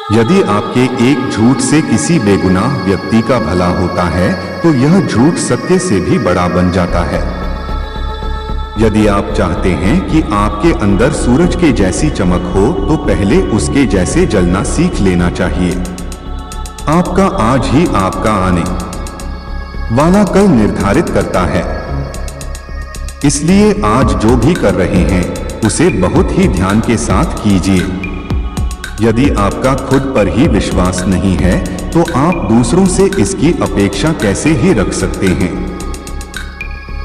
यदि आपके एक झूठ से किसी बेगुनाह व्यक्ति का भला होता है तो यह झूठ सत्य से भी बड़ा बन जाता है। यदि आप चाहते हैं कि आपके अंदर सूरज के जैसी चमक हो तो पहले उसके जैसे जलना सीख लेना चाहिए। आपका आज ही आपका आने वाला कल निर्धारित करता है, इसलिए आज जो भी कर रहे हैं उसे बहुत ही ध्यान के साथ कीजिए। यदि आपका खुद पर ही विश्वास नहीं है तो आप दूसरों से इसकी अपेक्षा कैसे ही रख सकते हैं।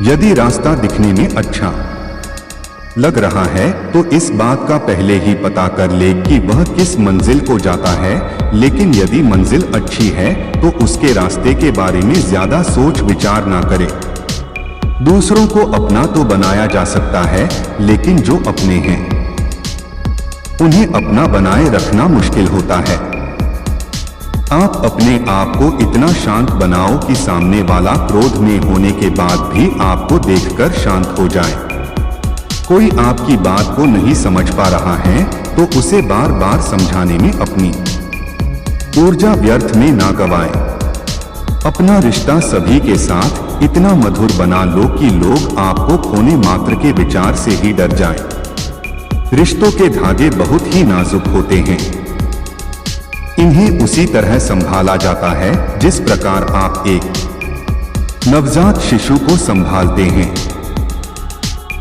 यदि रास्ता दिखने में अच्छा लग रहा है तो इस बात का पहले ही पता कर ले कि वह किस मंजिल को जाता है, लेकिन यदि मंजिल अच्छी है तो उसके रास्ते के बारे में ज्यादा सोच विचार ना करें। दूसरों को अपना तो बनाया जा सकता है, लेकिन जो अपने हैं उन्हें अपना बनाए रखना मुश्किल होता है। आप अपने आप को इतना शांत बनाओ कि सामने वाला क्रोध में होने के बाद भी आपको देखकर शांत हो जाए। कोई आपकी बात को नहीं समझ पा रहा है तो उसे बार बार समझाने में अपनी ऊर्जा व्यर्थ में ना गवाएं। अपना रिश्ता सभी के साथ इतना मधुर बना लो कि लोग आपको खोने मात्र के विचार से ही डर जाएं। रिश्तों के धागे बहुत ही नाजुक होते हैं, इन्हें उसी तरह संभाला जाता है जिस प्रकार आप एक नवजात शिशु को संभालते हैं।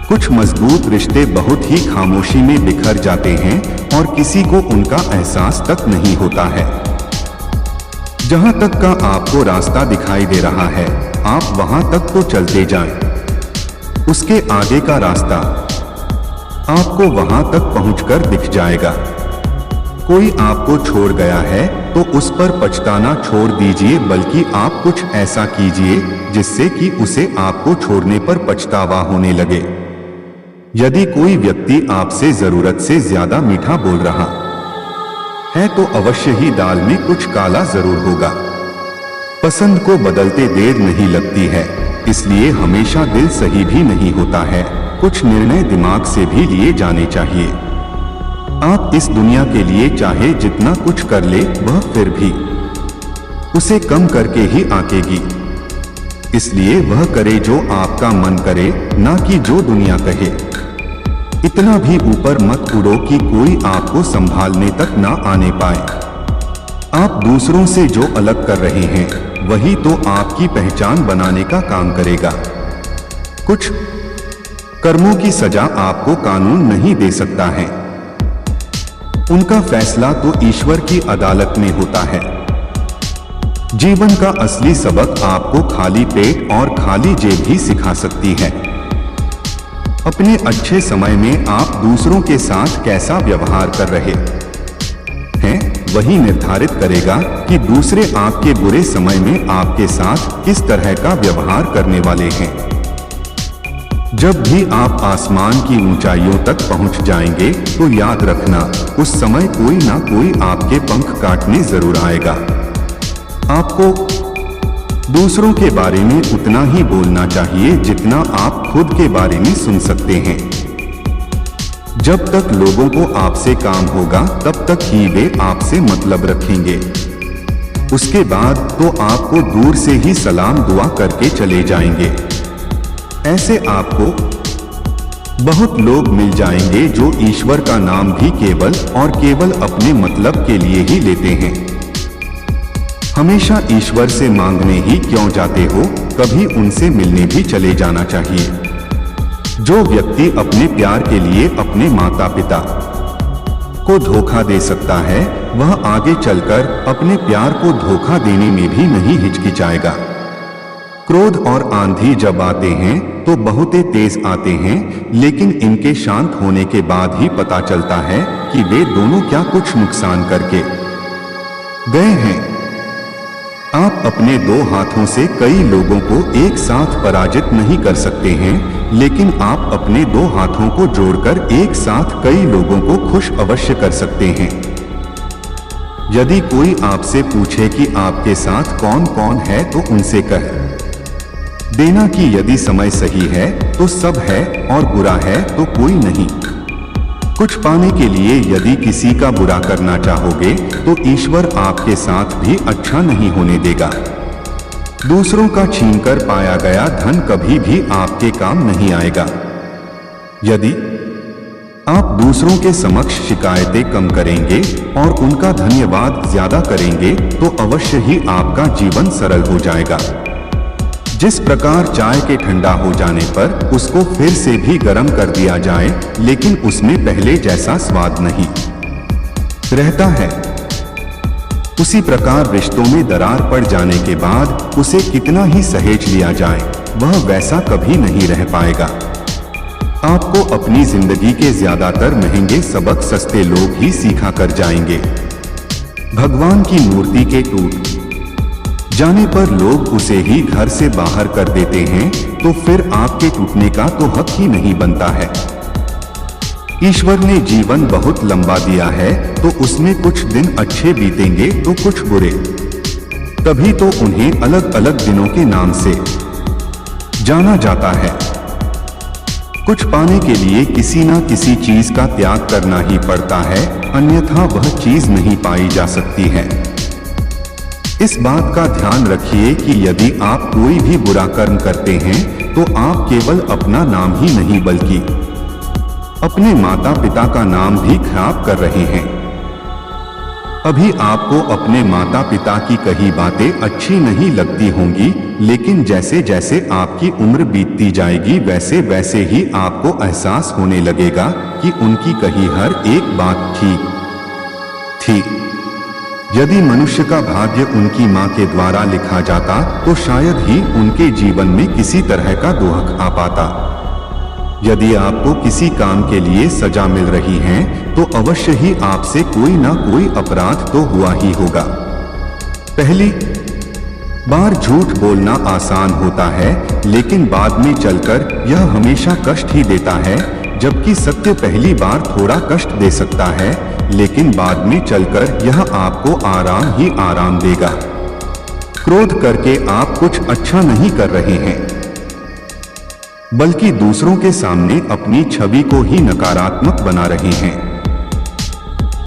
कुछ मजबूत रिश्ते बहुत ही खामोशी में बिखर जाते हैं और किसी को उनका एहसास तक नहीं होता है। जहां तक का आपको रास्ता दिखाई दे रहा है आप वहां तक तो चलते जाएं। उसके आगे का रास्ता आपको वहां तक पहुंचकर दिख जाएगा। कोई आपको छोड़ गया है तो उस पर पछताना छोड़ दीजिए, बल्कि आप कुछ ऐसा कीजिए जिससे कि उसे आपको छोड़ने पर पछतावा होने लगे। यदि कोई व्यक्ति आपसे जरूरत से ज्यादा मीठा बोल रहा है तो अवश्य ही दाल में कुछ काला जरूर होगा। पसंद को बदलते देर नहीं लगती है, इसलिए हमेशा दिल सही भी नहीं होता है। कुछ निर्णय दिमाग से भी लिए जाने चाहिए। आप इस दुनिया के लिए चाहे जितना कुछ कर ले वह फिर भी उसे कम करके ही आंकेगी। इसलिए वह करे जो आपका मन करे, ना कि जो दुनिया कहे। इतना भी ऊपर मत उड़ो कि कोई आपको संभालने तक ना आने पाए। आप दूसरों से जो अलग कर रहे हैं वही तो आपकी पहचान बनाने का काम करेगा। कुछ कर्मों की सजा आपको कानून नहीं दे सकता है, उनका फैसला तो ईश्वर की अदालत में होता है। जीवन का असली सबक आपको खाली पेट और खाली जेब ही सिखा सकती है। अपने अच्छे समय में आप दूसरों के साथ कैसा व्यवहार कर रहे हैं वही निर्धारित करेगा कि दूसरे आपके बुरे समय में आपके साथ किस तरह का व्यवहार करने वाले हैं। जब भी आप आसमान की ऊंचाइयों तक पहुंच जाएंगे तो याद रखना उस समय कोई ना कोई आपके पंख काटने जरूर आएगा। आपको दूसरों के बारे में उतना ही बोलना चाहिए जितना आप खुद के बारे में सुन सकते हैं। जब तक लोगों को आपसे काम होगा तब तक ही वे आपसे मतलब रखेंगे। उसके बाद तो आपको दूर से ही सलाम दुआ करके चले जाएंगे। ऐसे आपको बहुत लोग मिल जाएंगे जो ईश्वर का नाम भी केवल और केवल अपने मतलब के लिए ही लेते हैं। हमेशा ईश्वर से मांगने ही क्यों जाते हो, कभी उनसे मिलने भी चले जाना चाहिए। जो व्यक्ति अपने प्यार के लिए अपने माता पिता को धोखा दे सकता है वह आगे चलकर अपने प्यार को धोखा देने में भी नहीं हिचकिचाएगा। क्रोध और आंधी जब आते हैं तो बहुत तेज आते हैं, लेकिन इनके शांत होने के बाद ही पता चलता है कि वे दोनों क्या कुछ नुकसान करके गए हैं। आप अपने दो हाथों से कई लोगों को एक साथ पराजित नहीं कर सकते हैं, लेकिन आप अपने दो हाथों को जोड़कर एक साथ कई लोगों को खुश अवश्य कर सकते हैं। यदि कोई आपसे पूछे कि आपके साथ कौन कौन है तो उनसे कह देना कि यदि समय सही है तो सब है और बुरा है तो कोई नहीं। कुछ पाने के लिए यदि किसी का बुरा करना चाहोगे तो ईश्वर आपके साथ भी अच्छा नहीं होने देगा। दूसरों का छीनकर पाया गया धन कभी भी आपके काम नहीं आएगा। यदि आप दूसरों के समक्ष शिकायतें कम करेंगे और उनका धन्यवाद ज्यादा करेंगे तो अवश्य ही आपका जीवन सरल हो जाएगा। जिस प्रकार चाय के ठंडा हो जाने पर उसको फिर से भी गर्म कर दिया जाए लेकिन उसमें पहले जैसा स्वाद नहीं रहता है, उसी प्रकार रिश्तों में दरार पड़ जाने के बाद उसे कितना ही सहेज लिया जाए वह वैसा कभी नहीं रह पाएगा। आपको अपनी जिंदगी के ज्यादातर महंगे सबक सस्ते लोग ही सिखा कर जाएंगे। भगवान की मूर्ति के टूट जाने पर लोग उसे ही घर से बाहर कर देते हैं तो फिर आपके टूटने का तो हक ही नहीं बनता है। ईश्वर ने जीवन बहुत लंबा दिया है तो उसमें कुछ दिन अच्छे बीतेंगे तो कुछ बुरे, तभी तो उन्हें अलग अलग दिनों के नाम से जाना जाता है। कुछ पाने के लिए किसी ना किसी चीज का त्याग करना ही पड़ता है, अन्यथा वह चीज नहीं पाई जा सकती है। इस बात का ध्यान रखिए कि यदि आप कोई भी बुरा कर्म करते हैं तो आप केवल अपना नाम ही नहीं बल्कि अपने माता पिता का नाम भी खराब कर रहे हैं। अभी आपको अपने माता पिता की कही बातें अच्छी नहीं लगती होंगी, लेकिन जैसे जैसे आपकी उम्र बीतती जाएगी वैसे वैसे ही आपको एहसास होने लगेगा कि उनकी कही हर एक बात ठीक थी। यदि मनुष्य का भाग्य उनकी मां के द्वारा लिखा जाता तो शायद ही उनके जीवन में किसी तरह का दुख आ पाता। यदि आपको किसी काम के लिए सजा मिल रही है तो अवश्य ही आपसे कोई ना कोई अपराध तो हुआ ही होगा। पहली बार झूठ बोलना आसान होता है लेकिन बाद में चलकर यह हमेशा कष्ट ही देता है, जबकि सत्य पहली बार थोड़ा कष्ट दे सकता है लेकिन बाद में चलकर यह आपको आराम ही आराम देगा। क्रोध करके आप कुछ अच्छा नहीं कर रहे हैं बल्कि दूसरों के सामने अपनी छवि को ही नकारात्मक बना रहे हैं।